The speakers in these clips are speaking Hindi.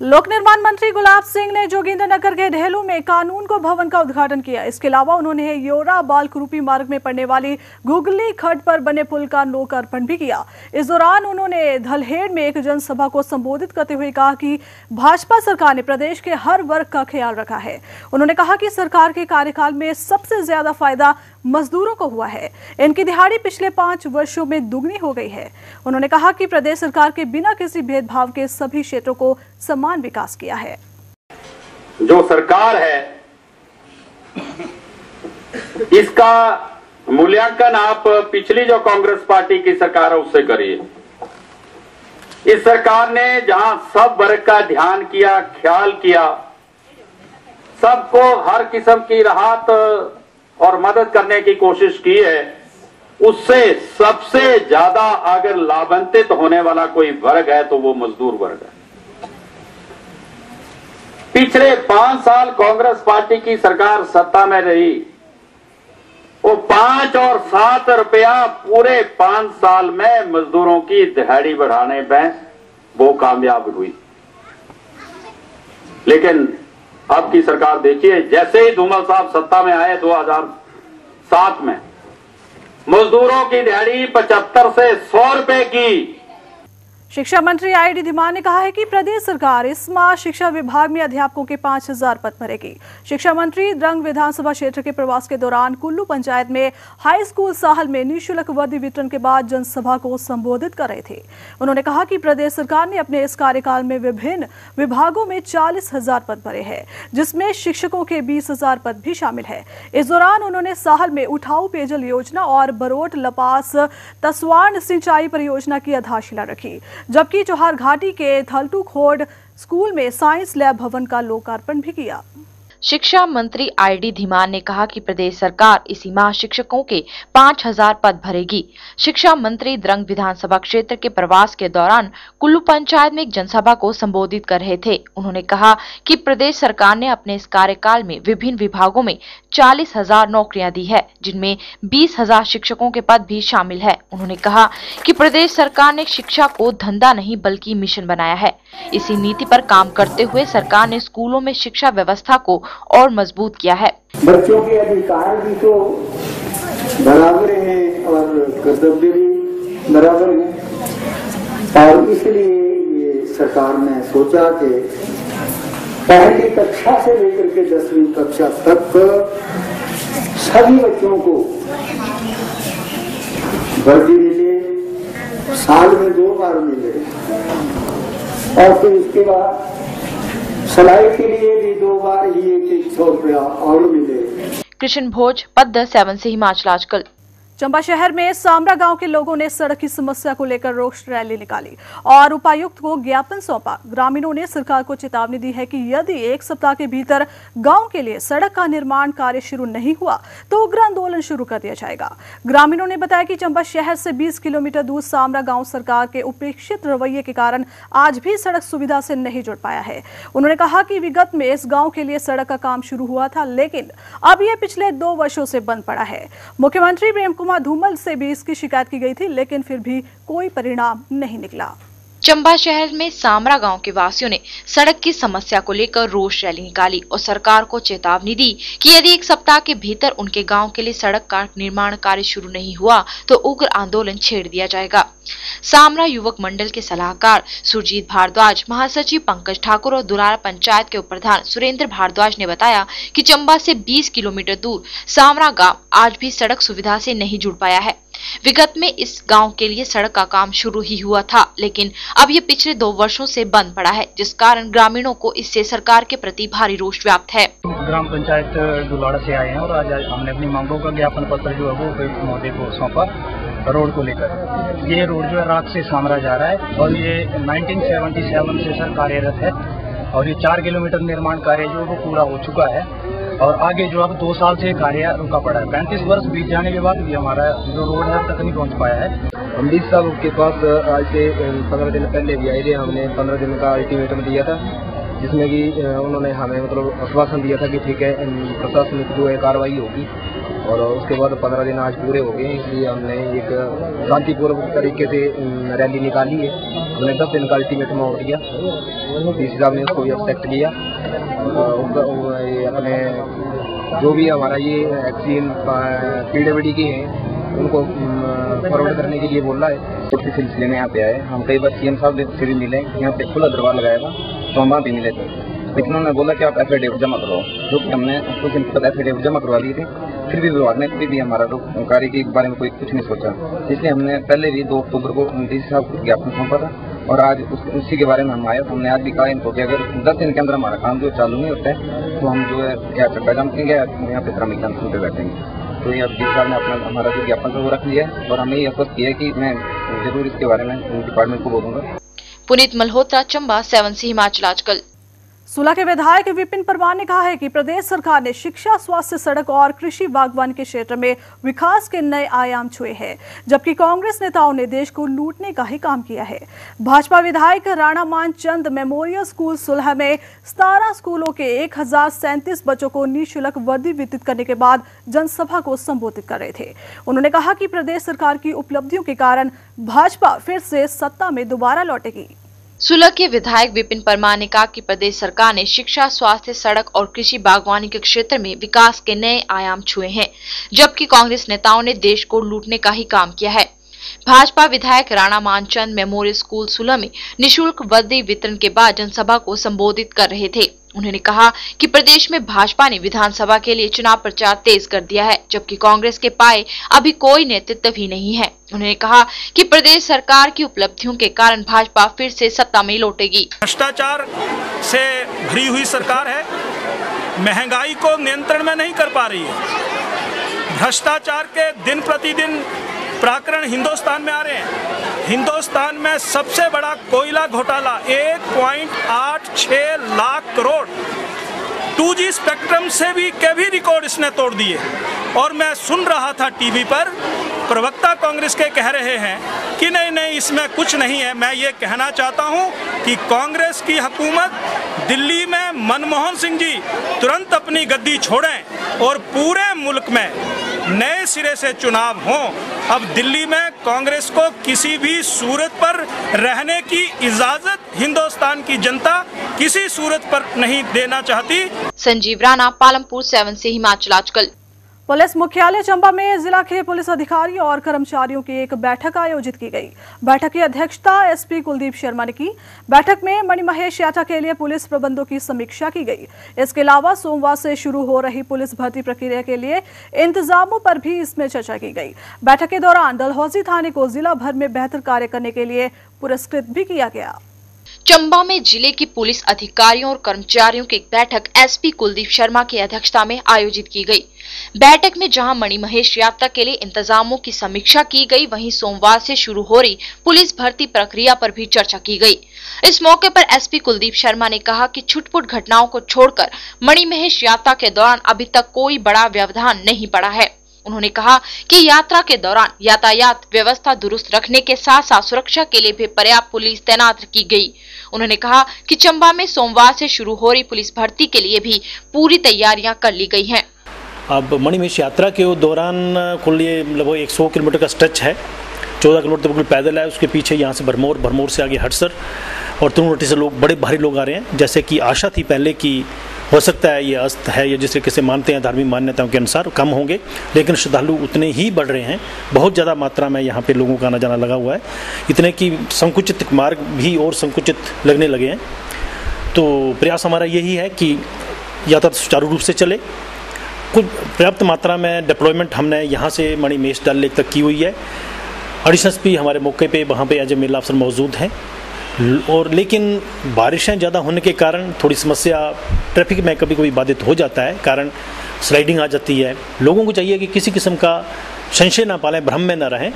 लोक निर्माण मंत्री गुलाब सिंह ने जोगिंद्रनगर के ढेलू में कानून को भवन का उद्घाटन किया। इसके अलावा उन्होंने योरा बालकुरूपी मार्ग में पड़ने वाली गुगली खड्ड पर बने पुल का लोकार्पण भी किया। इस दौरान उन्होंने धलहेड़ में एक जनसभा को संबोधित करते हुए कहा कि भाजपा सरकार ने प्रदेश के हर वर्ग का ख्याल रखा है। उन्होंने कहा कि सरकार के कार्यकाल में सबसे ज्यादा फायदा मजदूरों को हुआ है। इनकी दिहाड़ी पिछले 5 वर्षों में दुगनी हो गई है। उन्होंने कहा कि प्रदेश सरकार के बिना किसी भेदभाव के सभी क्षेत्रों को समान विकास किया है। जो सरकार है इसका मूल्यांकन आप पिछली जो कांग्रेस पार्टी की सरकार है उससे करिए। इस सरकार ने जहां सब वर्ग का ध्यान किया, ख्याल किया, सबको हर किस्म की राहत और मदद करने की कोशिश की है, उससे सबसे ज्यादा अगर लाभान्वित होने वाला कोई वर्ग है तो वो मजदूर वर्ग है। पिछले 5 साल कांग्रेस पार्टी की सरकार सत्ता में रही, वो 5 और 7 रुपया पूरे 5 साल में मजदूरों की दिहाड़ी बढ़ाने में वो कामयाब हुई। लेकिन अब की सरकार देखिए, जैसे ही धूमल साहब सत्ता में आए 2007 में मजदूरों की दिहाड़ी 75 से 100 रुपए की। शिक्षा मंत्री आईडी धीमान ने कहा है कि प्रदेश सरकार इस माह शिक्षा विभाग में अध्यापकों के 5000 पद भरेगी। शिक्षा मंत्री द्रंग विधानसभा क्षेत्र के प्रवास के दौरान कुल्लू पंचायत में हाई स्कूल साहल में निःशुल्क वर्दी वितरण के बाद जनसभा को संबोधित कर रहे थे। उन्होंने कहा कि प्रदेश सरकार ने अपने इस कार्यकाल में विभिन्न विभागों में 40,000 पद भरे हैं, जिसमें शिक्षकों के 20,000 पद भी शामिल है। इस दौरान उन्होंने साहल में उठाऊ पेयजल योजना और बरोट लपास तस्वान सिंचाई परियोजना की आधारशिला रखी, जबकि चौहार घाटी के थलटू खोड स्कूल में साइंस लैब भवन का लोकार्पण भी किया। शिक्षा मंत्री आईडी धीमान ने कहा कि प्रदेश सरकार इसी माह शिक्षकों के 5000 पद भरेगी। शिक्षा मंत्री द्रंग विधानसभा क्षेत्र के प्रवास के दौरान कुल्लू पंचायत में एक जनसभा को संबोधित कर रहे थे। उन्होंने कहा कि प्रदेश सरकार ने अपने इस कार्यकाल में विभिन्न विभागों में 40,000 नौकरियां दी है, जिनमें 20,000 शिक्षकों के पद भी शामिल है। उन्होंने कहा कि प्रदेश सरकार ने शिक्षा को धंधा नहीं बल्कि मिशन बनाया है। इसी नीति पर काम करते हुए सरकार ने स्कूलों में शिक्षा व्यवस्था को और मजबूत किया है। बच्चों के अधिकार भी तो बराबर हैं और कर्तव्य भी बराबर हैं, और इसलिए ये सरकार ने सोचा कि पहली कक्षा से लेकर के 10वीं कक्षा तक सभी बच्चों को वर्दी मिले, साल में 2 बार मिले, और फिर उसके बाद सलाई के लिए भी 2 बार ही 100 रुपया और मिले। कृष्ण भोज, पद 7 से हिमाचल आजकल। चंबा शहर में सामरा गांव के लोगों ने सड़क की समस्या को लेकर रोष रैली निकाली और उपायुक्त को ज्ञापन सौंपा। ग्रामीणों ने सरकार को चेतावनी दी है कि यदि 1 सप्ताह के भीतर गांव के लिए सड़क का निर्माण कार्य शुरू नहीं हुआ तो उग्र आंदोलन शुरू कर दिया जाएगा। ग्रामीणों ने बताया कि चंबा शहर से 20 किलोमीटर दूर सामरा गाँव सरकार के उपेक्षित रवैये के कारण आज भी सड़क सुविधा से नहीं जुड़ पाया है। उन्होंने कहा कि विगत में इस गाँव के लिए सड़क का काम शुरू हुआ था, लेकिन अब यह पिछले 2 वर्षों से बंद पड़ा है। मुख्यमंत्री प्रेम धूमल से भी इसकी शिकायत की गई थी, लेकिन फिर भी कोई परिणाम नहीं निकला। चंबा शहर में सामरा गांव के वासियों ने सड़क की समस्या को लेकर रोष रैली निकाली और सरकार को चेतावनी दी कि यदि 1 सप्ताह के भीतर उनके गांव के लिए सड़क का निर्माण कार्य शुरू नहीं हुआ तो उग्र आंदोलन छेड़ दिया जाएगा। सामरा युवक मंडल के सलाहकार सुरजीत भारद्वाज, महासचिव पंकज ठाकुर और दुलारा पंचायत के उप प्रधान सुरेंद्र भारद्वाज ने बताया कि चंबा से 20 किलोमीटर दूर सामरा गांव आज भी सड़क सुविधा से नहीं जुड़ पाया है। विगत में इस गांव के लिए सड़क का काम शुरू ही हुआ था, लेकिन अब ये पिछले 2 वर्षों से बंद पड़ा है, जिस कारण ग्रामीणों को इससे सरकार के प्रति भारी रोष व्याप्त है। ग्राम पंचायत दुलारा से आए हैं और आज हमने अपनी मांगों का ज्ञापन पत्र जो है वो उपायुक्त महोदय को सौंपा। रोड को लेकर ये रोड जो है रात से सामरा जा रहा है और ये 1977 से सर कार्यरत है और ये 4 किलोमीटर निर्माण कार्य जो वो पूरा हो चुका है और आगे जो अब 2 साल से कार्य रुका पड़ा है। 35 वर्ष बीत जाने के बाद भी हमारा जो रोड है अब तक नहीं पहुंच पाया है। हम 20 साल के पास आज से 15 दिन पहले भी आए थे। हमने 15 दिन का अल्टीमेटम दिया था, जिसमें कि उन्होंने हमें मतलब आश्वासन दिया था कि ठीक है प्रशासनिक जो है कार्रवाई होगी और उसके बाद 15 दिन आज पूरे हो गए, इसलिए हमने एक शांतिपूर्वक तरीके से रैली निकाली है। हमने 10 दिन का अल्टीमेटम ऑर्डर दिया, डीसी साहब ने उसको भी एक्सेप्ट किया। अपने जो भी हमारा ये वैक्सीन PWD की है उनको फॉरवर्ड करने के लिए बोल रहा है। इसी सिलसिले में यहाँ पे आए, हम कई बार CM साहब से भी मिले, यहाँ पे खुला दरबार लगाया था, तो हम वहाँ भी मिले थे, लेकिन उन्होंने बोला कि आप एफिडेविट जमा करो, जो कि हमने कुछ दिन तक एफिडेविट जमा करवा ली थी। फिर भी विभाग ने कभी भी हमारा कार्य के बारे में कोई कुछ नहीं सोचा, इसलिए हमने पहले भी 2 अक्टूबर को DC साहब को ज्ञापन सौंपा था और आज उसी के बारे में हम आए। हमने आज भी कहा इनको कि अगर 10 दिन के अंदर हमारा काम जो चालू नहीं होता है तो हम जो है या चक्का जाम करेंगे या यहाँ पे श्रमिक आंदोलन पे बैठेंगे। तो ये अब DC साहब ने अपना हमारा जो ज्ञापन था वो रख लिया है और हमें ये आश्वस्त किया है कि मैं जरूर इसके बारे में डिपार्टमेंट को बोलूँगा। पुनीत मल्होत्रा, चंबा, 7 हिमाचल आजकल। सुलह के विधायक विपिन परमार ने कहा है कि प्रदेश सरकार ने शिक्षा, स्वास्थ्य, सड़क और कृषि बागवानी के क्षेत्र में विकास के नए आयाम छुए हैं, जबकि कांग्रेस नेताओं ने देश को लूटने का ही काम किया है। भाजपा विधायक राणा मानचंद मेमोरियल स्कूल सुलह में 17 स्कूलों के 1037 बच्चों को निःशुल्क वर्दी वितरित करने के बाद जनसभा को संबोधित कर रहे थे। उन्होंने कहा कि प्रदेश सरकार की उपलब्धियों के कारण भाजपा फिर से सत्ता में दोबारा लौटेगी। सुलह के विधायक विपिन परमार ने कहा कि प्रदेश सरकार ने शिक्षा, स्वास्थ्य, सड़क और कृषि बागवानी के क्षेत्र में विकास के नए आयाम छुए हैं, जबकि कांग्रेस नेताओं ने देश को लूटने का ही काम किया है। भाजपा विधायक राणा मानचंद मेमोरियल स्कूल सुलह में निःशुल्क वर्दी वितरण के बाद जनसभा को संबोधित कर रहे थे। उन्होंने कहा कि प्रदेश में भाजपा ने विधानसभा के लिए चुनाव प्रचार तेज कर दिया है, जबकि कांग्रेस के पाए अभी कोई नेतृत्व ही नहीं है। उन्होंने कहा कि प्रदेश सरकार की उपलब्धियों के कारण भाजपा फिर से सत्ता में लौटेगी। भ्रष्टाचार से भरी हुई सरकार है, महंगाई को नियंत्रण में नहीं कर पा रही है। भ्रष्टाचार के दिन प्रतिदिन प्रकरण हिंदुस्तान में आ रहे हैं। हिंदुस्तान में सबसे बड़ा कोयला घोटाला 1.86 लाख करोड़ 2G स्पेक्ट्रम से भी के भी रिकॉर्ड इसने तोड़ दिए। और मैं सुन रहा था टीवी पर प्रवक्ता कांग्रेस के कह रहे हैं कि नहीं इसमें कुछ नहीं है। मैं ये कहना चाहता हूं कि कांग्रेस की हुकूमत दिल्ली में मनमोहन सिंह जी तुरंत अपनी गद्दी छोड़ें और पूरे मुल्क में नए सिरे से चुनाव हों। अब दिल्ली में कांग्रेस को किसी भी सूरत पर रहने की इजाजत हिंदुस्तान की जनता किसी सूरत पर नहीं देना चाहती। संजीव राणा, पालमपुर, 7 हिमाचल आजकल। पुलिस मुख्यालय चंबा में जिला के पुलिस अधिकारियों और कर्मचारियों की एक बैठक आयोजित की गई। बैठक की अध्यक्षता SP कुलदीप शर्मा ने की। बैठक में मणिमहेश यात्रा के लिए पुलिस प्रबंधों की समीक्षा की गई। इसके अलावा सोमवार से शुरू हो रही पुलिस भर्ती प्रक्रिया के लिए इंतजामों पर भी इसमें चर्चा की गई। बैठक के दौरान डलहौजी थाने को जिला भर में बेहतर कार्य करने के लिए पुरस्कृत भी किया गया। चंबा में जिले की पुलिस अधिकारियों और कर्मचारियों की एक बैठक SP कुलदीप शर्मा की अध्यक्षता में आयोजित की गई। बैठक में जहां मणिमहेश यात्रा के लिए इंतजामों की समीक्षा की गई, वहीं सोमवार से शुरू हो रही पुलिस भर्ती प्रक्रिया पर भी चर्चा की गई। इस मौके पर SP कुलदीप शर्मा ने कहा कि छुटपुट घटनाओं को छोड़कर मणिमहेश यात्रा के दौरान अभी तक कोई बड़ा व्यवधान नहीं पड़ा है। उन्होंने कहा कि यात्रा के दौरान यातायात व्यवस्था दुरुस्त रखने के साथ साथ सुरक्षा के लिए भी पर्याप्त पुलिस तैनात की गई। उन्होंने कहा कि चंबा में सोमवार से शुरू हो रही पुलिस भर्ती के लिए भी पूरी तैयारियां कर ली गई हैं। अब मणिमहेश यात्रा के दौरान कुल ये लगभग 100 किलोमीटर का स्ट्रेच है। 14 किलोमीटर बिल्कुल पैदल है, उसके पीछे यहाँ से भरमौर से आगे हटसर और तृणवटी से लोग बड़े भारी लोग आ रहे हैं। जैसे कि आशा थी पहले कि हो सकता है ये अस्त है, या जिस तरीके से मानते हैं धार्मिक मान्यताओं के अनुसार कम होंगे, लेकिन श्रद्धालु उतने ही बढ़ रहे हैं। बहुत ज़्यादा मात्रा में यहाँ पे लोगों का आना जाना लगा हुआ है, इतने कि संकुचित मार्ग भी और संकुचित लगने लगे हैं। तो प्रयास हमारा यही है कि यातायात सुचारू रूप से चले। कुछ पर्याप्त मात्रा में डिप्लॉयमेंट हमने यहाँ से मणिमहेश डल लेक तक की हुई है। एडिशनल भी हमारे मौके पे वहाँ पे एज ए मेला अफसर मौजूद हैं। और लेकिन बारिशें ज़्यादा होने के कारण थोड़ी समस्या ट्रैफिक में कभी कभी बाधित हो जाता है, कारण स्लाइडिंग आ जाती है। लोगों को चाहिए कि किसी किस्म का संशय ना पालें, भ्रम में न रहें,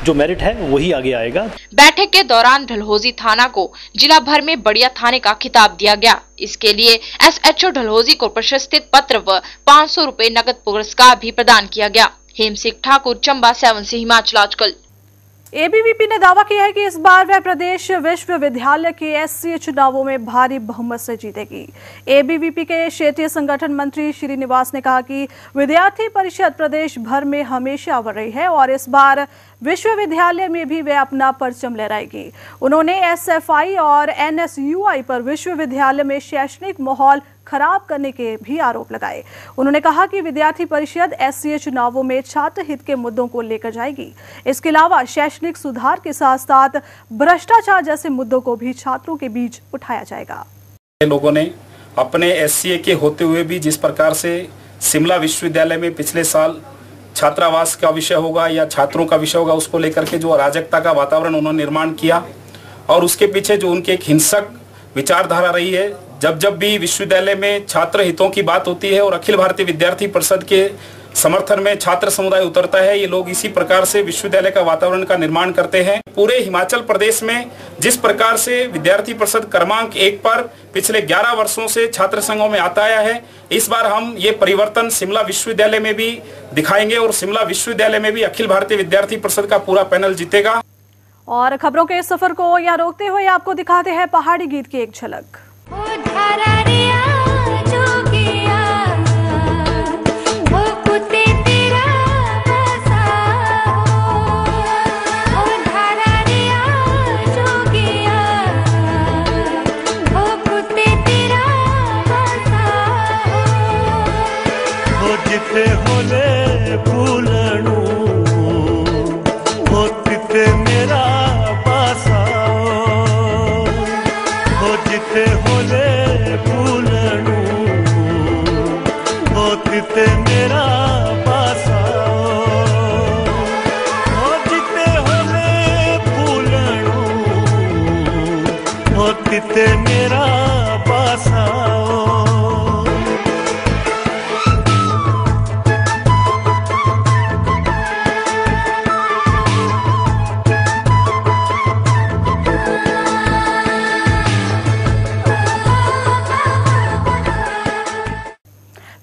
जो मेरिट है वही आगे आएगा। बैठक के दौरान डलहौजी थाना को जिला भर में बढ़िया थाने का खिताब दिया गया। इसके लिए SHO डलहौजी को प्रशस्ति पत्र व 500 रुपए नकद पुरस्कार भी प्रदान किया गया। हेम सिंह ठाकुर, चंबा, 7 हिमाचल आजकल। एबीवीपी ने दावा किया है कि इस बार वह प्रदेश विश्वविद्यालय के एससीए चुनावों में भारी बहुमत से जीतेगी। एबीवीपी के क्षेत्रीय संगठन मंत्री श्रीनिवास ने कहा कि विद्यार्थी परिषद प्रदेश भर में हमेशा अव्वल रही है और इस बार विश्वविद्यालय में भी वह अपना परचम लहराएगी। उन्होंने एसएफआई और एनएसयूआई पर विश्वविद्यालय में शैक्षणिक माहौल खराब करने के भी आरोप लगाए। उन्होंने कहा कि विद्यार्थी परिषद एससीए चुनावों में छात्र हित के मुद्दों को लेकर जाएगी। इसके अलावा शैक्षणिक सुधार के साथ साथ भ्रष्टाचार जैसे मुद्दों को भी छात्रों के बीच उठाया जाएगा। लोगों ने अपने एससीए के होते हुए भी जिस प्रकार से शिमला विश्वविद्यालय में पिछले साल छात्रावास का विषय होगा या छात्रों का विषय होगा, उसको लेकर के जो अराजकता का वातावरण उन्होंने निर्माण किया और उसके पीछे जो उनकी एक हिंसक विचारधारा रही है। जब भी विश्वविद्यालय में छात्र हितों की बात होती है और अखिल भारतीय विद्यार्थी परिषद के समर्थन में छात्र समुदाय उतरता है, ये लोग इसी प्रकार से विश्वविद्यालय का वातावरण का निर्माण करते हैं। पूरे हिमाचल प्रदेश में जिस प्रकार से विद्यार्थी परिषद क्रमांक 1 पर पिछले 11 वर्षों से छात्र संघों में आता आया है, इस बार हम ये परिवर्तन शिमला विश्वविद्यालय में भी दिखाएंगे और शिमला विश्वविद्यालय में भी अखिल भारतीय विद्यार्थी परिषद का पूरा पैनल जीतेगा। और खबरों के इस सफर को यहाँ रोकते हुए आपको दिखाते हैं पहाड़ी गीत की एक झलक।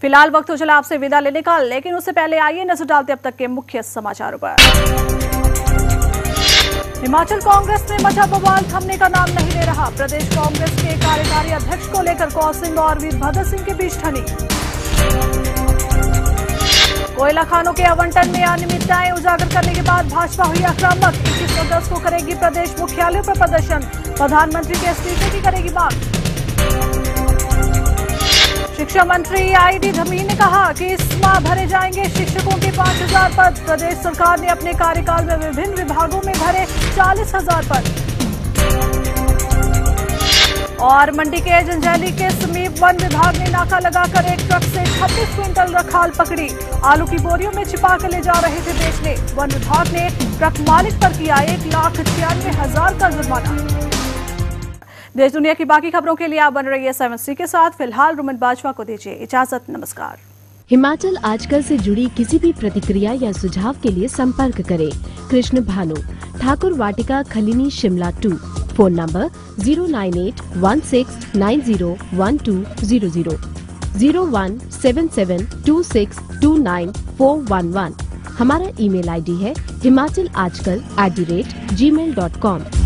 फिलहाल वक्त हो चला आपसे विदा लेने का, लेकिन उससे पहले आइए नजर डालते अब तक के मुख्य समाचारों पर। हिमाचल कांग्रेस में मचा बवाल थमने का नाम नहीं ले रहा। प्रदेश कांग्रेस के कार्यकारी अध्यक्ष को लेकर कौशिक और वीरभद्र सिंह के बीच ठनी। कोयला खानों के आवंटन में अनियमितताएं उजागर करने के बाद भाजपा हुई आक्रामक। 21 अगस्त को करेगी प्रदेश मुख्यालयों पर प्रदर्शन। प्रधानमंत्री के इस्तीफे की करेगी मांग। शिक्षा मंत्री आईडी धमीन ने कहा कि इस माह भरे जाएंगे शिक्षकों के 5000 पद। प्रदेश सरकार ने अपने कार्यकाल में विभिन्न विभागों में भरे 40,000 पद। और मंडी के जंजैली के समीप वन विभाग ने नाका लगाकर एक ट्रक से 26 क्विंटल रखाल पकड़ी। आलू की बोरियों में छिपा कर ले जा रहे थे बेचने। वन विभाग ने ट्रक मालिक पर किया 1,96,000 का जुर्माना। देश दुनिया की बाकी खबरों के लिए आप बन रही है 7C के साथ। फिलहाल रुमन बाजवा को दीजिए इजाजत। नमस्कार। हिमाचल आजकल से जुड़ी किसी भी प्रतिक्रिया या सुझाव के लिए संपर्क करें कृष्ण भानु, ठाकुर वाटिका, खलीनी, शिमला 2। Phone number 09816901200, 017726294111। हमारा ईमेल आईडी है himachalastkal@gmail.com।